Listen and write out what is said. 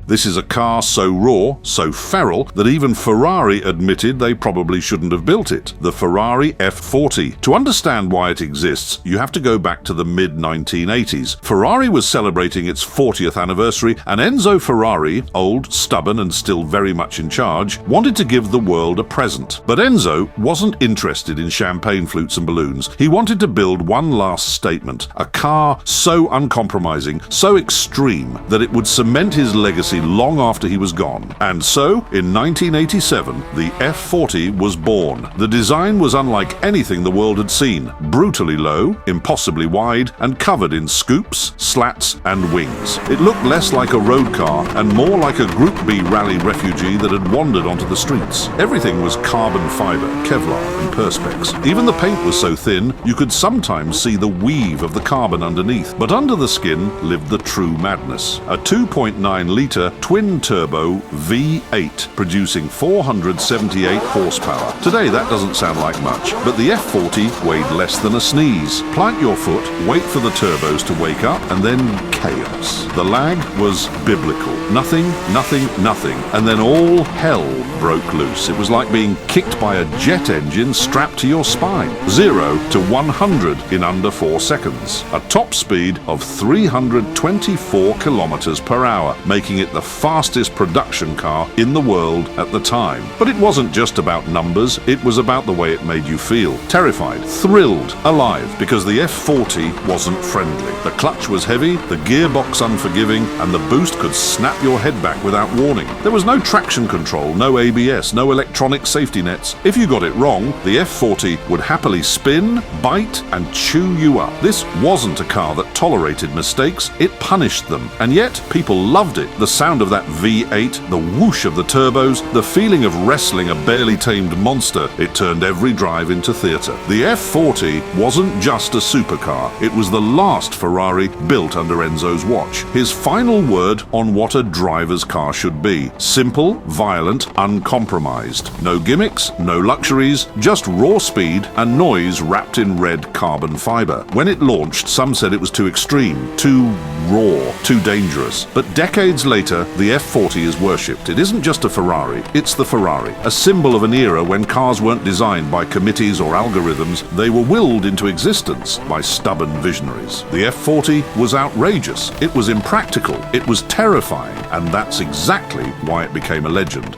This is a car so raw, so feral, that even Ferrari admitted they probably shouldn't have built it. The Ferrari F40. To understand why it exists, you have to go back to the mid-1980s. Ferrari was celebrating its 40th anniversary, and Enzo Ferrari, old, stubborn, and still very much in charge, wanted to give the world a present. But Enzo wasn't interested in champagne flutes and balloons. He wanted to build one last statement, a car so uncompromising, so extreme, that it would cement his legacy long after he was gone. And so, in 1987, the F40 was born. The design was unlike anything the world had seen. Brutally low, impossibly wide, and covered in scoops, slats, and wings. It looked less like a road car and more like a Group B rally refugee that had wandered onto the streets. Everything was carbon fiber, Kevlar, and perspex. Even the paint was so thin, you could sometimes see the weave of the carbon underneath. But under the skin lived the true madness. A 2.9-litre twin-turbo V8 producing 478 horsepower. Today that doesn't sound like much, but the F40 weighed less than a sneeze. Plant your foot, wait for the turbos to wake up, and then chaos. The lag was biblical. Nothing, nothing, nothing. And then all hell broke loose. It was like being kicked by a jet engine strapped to your spine. 0 to 100 in under 4 seconds. A top speed of 324 kilometers per hour, making it the fastest production car in the world at the time. But it wasn't just about numbers, it was about the way it made you feel. Terrified, thrilled, alive, because the F40 wasn't friendly. The clutch was heavy, the gearbox unforgiving, and the boost could snap your head back without warning. There was no traction control, no ABS, no electronic safety nets. If you got it wrong, the F40 would happily spin, bite, and chew you up. This wasn't a car that tolerated mistakes, it punished them. And yet, people loved it. The sound of that V8, the whoosh of the turbos, the feeling of wrestling a barely tamed monster, it turned every drive into theatre. The F40 wasn't just a supercar, it was the last Ferrari built under Enzo's watch. His final word on what a driver's car should be. Simple, violent, uncompromised. No gimmicks, no luxuries, just raw speed and noise wrapped in red carbon fiber. When it launched, some said it was too extreme, too raw, too dangerous. But decades later, the F40 is worshipped. It isn't just a Ferrari, it's the Ferrari, a symbol of an era when cars weren't designed by committees or algorithms, they were willed into existence by stubborn visionaries. The F40 was outrageous, it was impractical, it was terrifying, and that's exactly why it became a legend.